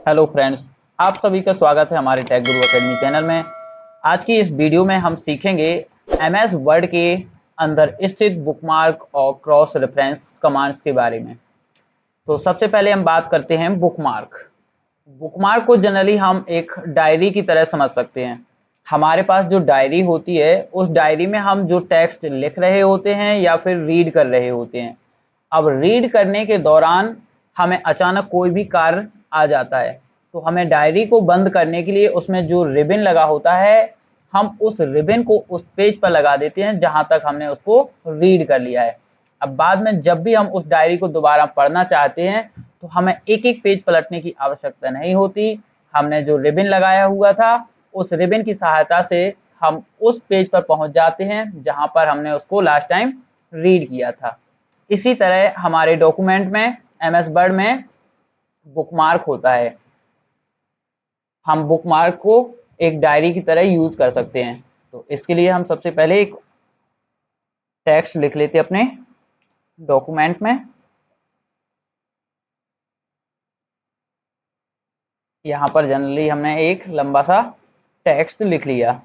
Hello friends, आप सभी का स्वागत है हमारे टेक गुरु एकेडमी चैनल में। आज की इस वीडियो में हम सीखेंगे एमएस वर्ड के अंदर स्थित बुकमार्क और क्रॉस रेफरेंस कमांड्स के बारे में। तो सबसे पहले हम बात करते हैं बुकमार्क। बुकमार्क को जनरली हम एक डायरी की तरह समझ सकते हैं। हमारे पास जो डायरी होती है, उस डायरी में हम जो टेक्स्ट लिख रहे होते हैं या फिर रीड कर रहे होते हैं। अब रीड करने के दौरान हमें अचानक कोई भी कार्य आ जाता है, तो हमें डायरी को बंद करने के लिए उसमें जो रिबन लगा होता है, हम उस रिबन को उस पेज पर लगा देते हैं जहां तक हमने उसको रीड कर लिया है। अब बाद में जब भी हम उस डायरी को दोबारा पढ़ना चाहते हैं, तो हमें एक एक पेज पलटने की आवश्यकता नहीं होती। हमने जो रिबन लगाया हुआ था, उस रिबन की सहायता से हम उस पेज पर पहुंच जाते हैं जहां पर हमने उसको लास्ट टाइम रीड किया था। इसी तरह हमारे डॉक्यूमेंट में, एमएस वर्ड में बुकमार्क होता है। हम बुकमार्क को एक डायरी की तरह यूज कर सकते हैं। तो इसके लिए हम सबसे पहले एक टेक्स्ट लिख लेते हैं अपने डॉक्यूमेंट में। यहाँ पर जनरली हमने एक लंबा सा टेक्स्ट लिख लिया।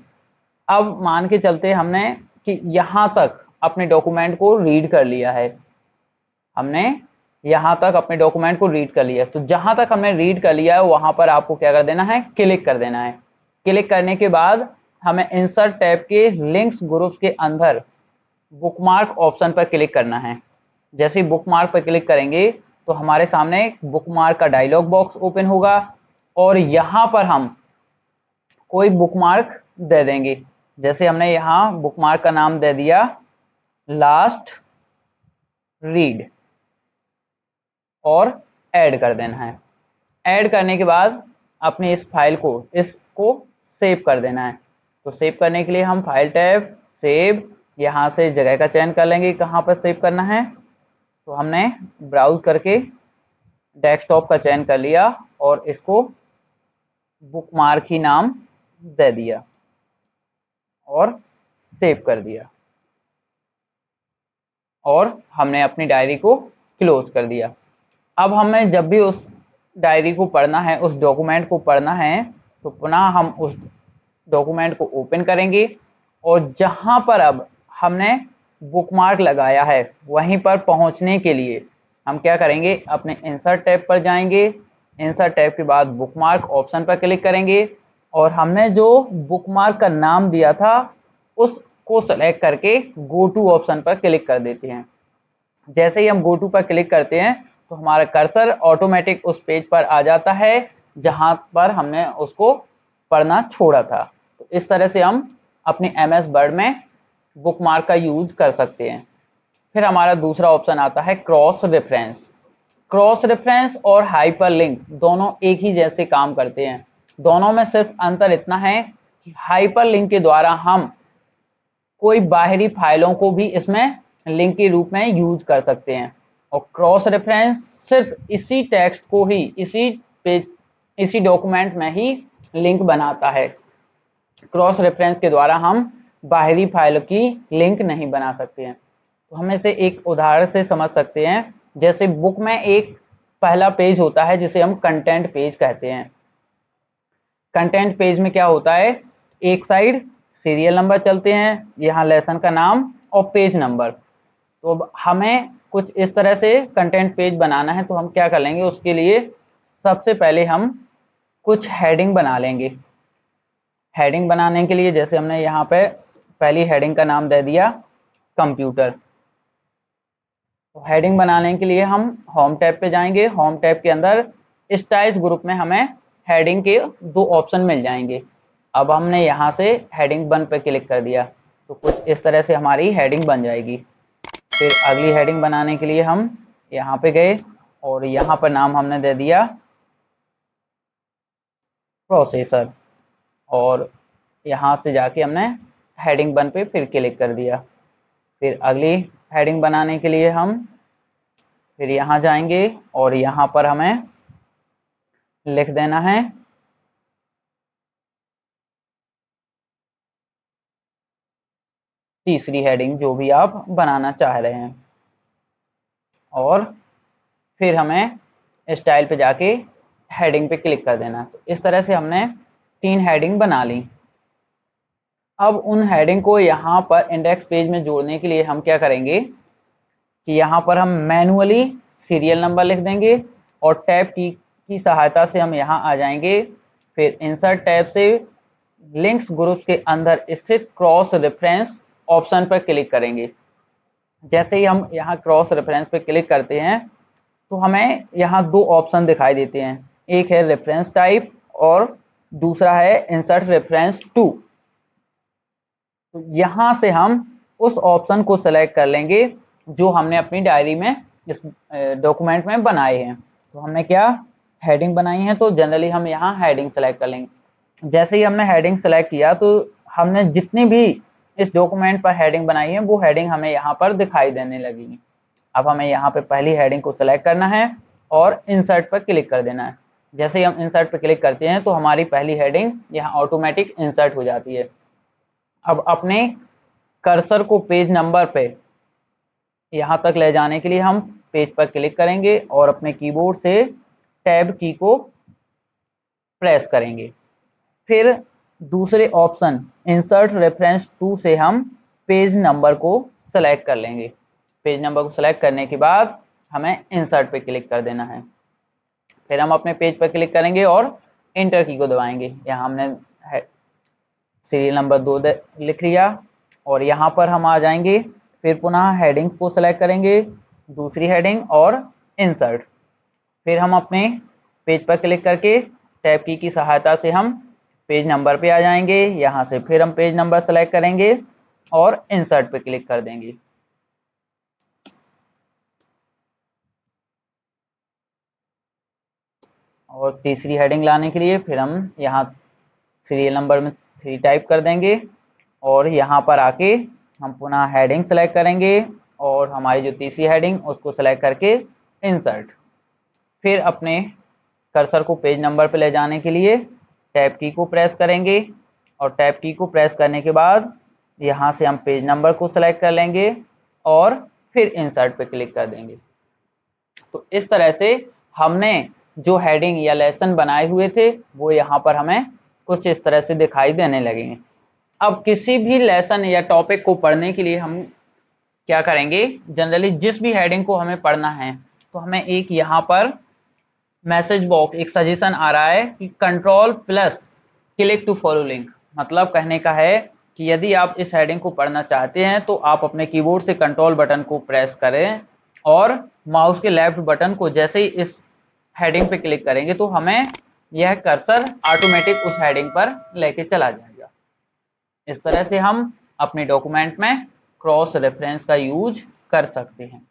अब मान के चलते हमने कि यहाँ तक अपने डॉक्यूमेंट को रीड कर लिया है। हमने यहाँ तक अपने डॉक्यूमेंट को रीड कर लिया, तो जहां तक हमने रीड कर लिया है वहां पर आपको क्या कर देना है, क्लिक कर देना है। क्लिक करने के बाद हमें इंसर्ट टैब के लिंक्स ग्रुप्स के अंदर बुकमार्क ऑप्शन पर क्लिक करना है। जैसे ही बुकमार्क पर क्लिक करेंगे तो हमारे सामने बुकमार्क का डायलॉग बॉक्स ओपन होगा और यहाँ पर हम कोई बुकमार्क दे देंगे। जैसे हमने यहाँ बुकमार्क का नाम दे दिया लास्ट रीड और ऐड कर देना है। ऐड करने के बाद अपनी इस फाइल को इसको सेव कर देना है। तो सेव करने के लिए हम फाइल टैब सेव, यहाँ से जगह का चयन कर लेंगे कहाँ पर सेव करना है। तो हमने ब्राउज करके डेस्कटॉप का चयन कर लिया और इसको बुकमार्क ही नाम दे दिया और सेव कर दिया और हमने अपनी डायरी को क्लोज कर दिया। अब हमें जब भी उस डायरी को पढ़ना है, उस डॉक्यूमेंट को पढ़ना है, तो पुनः हम उस डॉक्यूमेंट को ओपन करेंगे और जहां पर अब हमने बुकमार्क लगाया है वहीं पर पहुंचने के लिए हम क्या करेंगे, अपने इंसर्ट टैब पर जाएंगे। इंसर्ट टैब के बाद बुकमार्क ऑप्शन पर क्लिक करेंगे और हमने जो बुकमार्क का नाम दिया था उसको सेलेक्ट करके गो टू ऑप्शन पर क्लिक कर देते हैं। जैसे ही हम गो टू पर क्लिक करते हैं तो हमारा कर्सर ऑटोमेटिक उस पेज पर आ जाता है जहां पर हमने उसको पढ़ना छोड़ा था। तो इस तरह से हम अपने एमएस वर्ड में बुकमार्क का यूज कर सकते हैं। फिर हमारा दूसरा ऑप्शन आता है क्रॉस रेफरेंस। क्रॉस रेफरेंस और हाइपरलिंक दोनों एक ही जैसे काम करते हैं। दोनों में सिर्फ अंतर इतना है कि हाइपरलिंक के द्वारा हम कोई बाहरी फाइलों को भी इसमें लिंक के रूप में यूज कर सकते हैं और क्रॉस रेफरेंस सिर्फ इसी टेक्स्ट को ही इसी पेज, इसी डॉक्यूमेंट में ही लिंक बनाता है। क्रॉस रेफरेंस के द्वारा हम बाहरी फाइल की लिंक नहीं बना सकते हैं। तो हम इसे एक उदाहरण से समझ सकते हैं। जैसे बुक में एक पहला पेज होता है जिसे हम कंटेंट पेज कहते हैं। कंटेंट पेज में क्या होता है, एक साइड सीरियल नंबर चलते हैं, यहाँ लेसन का नाम और पेज नंबर। तो अब हमें कुछ इस तरह से कंटेंट पेज बनाना है, तो हम क्या कर लेंगे, उसके लिए सबसे पहले हम कुछ हेडिंग बना लेंगे। हेडिंग बनाने के लिए जैसे हमने यहाँ पे पहली हेडिंग का नाम दे दिया कंप्यूटर। तो हेडिंग बनाने के लिए हम होम टैब पे जाएंगे। होम टैब के अंदर स्टाइल्स ग्रुप में हमें हेडिंग के दो ऑप्शन मिल जाएंगे। अब हमने यहाँ से हेडिंग 1 पे क्लिक कर दिया तो कुछ इस तरह से हमारी हेडिंग बन जाएगी। फिर अगली हेडिंग बनाने के लिए हम यहाँ पे गए और यहाँ पर नाम हमने दे दिया प्रोसेसर और यहाँ से जाके हमने हेडिंग 1 पे फिर क्लिक कर दिया। फिर अगली हेडिंग बनाने के लिए हम फिर यहाँ जाएंगे और यहाँ पर हमें लिख देना है तीसरी हेडिंग जो भी आप बनाना चाह रहे हैं और फिर हमें स्टाइल पे जाके हेडिंग पे क्लिक कर देना है। तो इस तरह से हमने 3 हेडिंग बना ली। अब उन हेडिंग को यहाँ पर इंडेक्स पेज में जोड़ने के लिए हम क्या करेंगे कि यहाँ पर हम मैनुअली सीरियल नंबर लिख देंगे और टैब की सहायता से हम यहाँ आ जाएंगे। फिर इंसर्ट टैब से लिंक्स ग्रुप के अंदर स्थित क्रॉस रेफरेंस ऑप्शन पर क्लिक करेंगे। जैसे ही हम यहाँ क्रॉस रेफरेंस पर क्लिक करते हैं तो हमें यहाँ 2 ऑप्शन दिखाई देते हैं, एक है रेफरेंस टाइप और दूसरा है इंसर्ट रेफरेंस टू। तो यहाँ से हम उस ऑप्शन को सेलेक्ट कर लेंगे जो हमने अपनी डायरी में इस डॉक्यूमेंट में बनाए हैं। तो हमने क्या हेडिंग बनाई है, तो जनरली हम यहाँ हेडिंग सेलेक्ट कर लेंगे। जैसे ही हमने हेडिंग सेलेक्ट किया तो हमने जितनी भी इस डॉक्यूमेंट पर हेडिंग बनाई है वो हेडिंग हमें यहाँ पर दिखाई देने लगेगी। अब हमें यहाँ पे पहली हेडिंग को सेलेक्ट करना है और इंसर्ट पर क्लिक कर देना है। जैसे ही हम इंसर्ट पर क्लिक करते हैं तो हमारी पहली हेडिंग यहाँ ऑटोमेटिक इंसर्ट हो जाती है। अब अपने कर्सर को पेज नंबर पे यहाँ तक ले जाने के लिए हम पेज पर क्लिक करेंगे और अपने कीबोर्ड से टैब की को प्रेस करेंगे। फिर दूसरे ऑप्शन इंसर्ट रेफरेंस टू से हम पेज नंबर को सेलेक्ट कर लेंगे। पेज नंबर को सेलेक्ट करने के बाद हमें इंसर्ट पे क्लिक कर देना है। फिर हम अपने पेज पर क्लिक करेंगे और इंटर की को दबाएंगे। यहाँ हमने सीरियल नंबर 2 लिख लिया और यहाँ पर हम आ जाएंगे। फिर पुनः हेडिंग को सेलेक्ट करेंगे, दूसरी हेडिंग और इंसर्ट। फिर हम अपने पेज पर क्लिक करके टैब की सहायता से हम पेज नंबर पे आ जाएंगे। यहाँ से फिर हम पेज नंबर सेलेक्ट करेंगे और इंसर्ट पे क्लिक कर देंगे। और तीसरी हेडिंग लाने के लिए फिर हम यहाँ सीरियल नंबर में 3 टाइप कर देंगे और यहाँ पर आके हम पुनः हेडिंग सेलेक्ट करेंगे और हमारी जो तीसरी हेडिंग उसको सेलेक्ट करके इंसर्ट। फिर अपने कर्सर को पेज नंबर पर ले जाने के लिए टैब की को प्रेस करेंगे और टैब की को प्रेस करने के बाद यहाँ से हम पेज नंबर को सेलेक्ट कर लेंगे और फिर इंसर्ट पे क्लिक कर देंगे। तो इस तरह से हमने जो हेडिंग या लेसन बनाए हुए थे वो यहाँ पर हमें कुछ इस तरह से दिखाई देने लगेंगे। अब किसी भी लेसन या टॉपिक को पढ़ने के लिए हम क्या करेंगे, जनरली जिस भी हेडिंग को हमें पढ़ना है तो हमें एक यहाँ पर मैसेज बॉक्स एक सजेशन आ रहा है कि control plus click to follow link. मतलब कहने का है कि यदि आप इस हेडिंग को पढ़ना चाहते हैं तो आप अपने कीबोर्ड से कंट्रोल बटन को प्रेस करें और माउस के लेफ्ट बटन को जैसे ही इस हेडिंग पे क्लिक करेंगे तो हमें यह कर्सर ऑटोमेटिक उस हेडिंग पर लेके चला जाएगा। इस तरह से हम अपने डॉक्यूमेंट में क्रॉस रेफरेंस का यूज कर सकते हैं।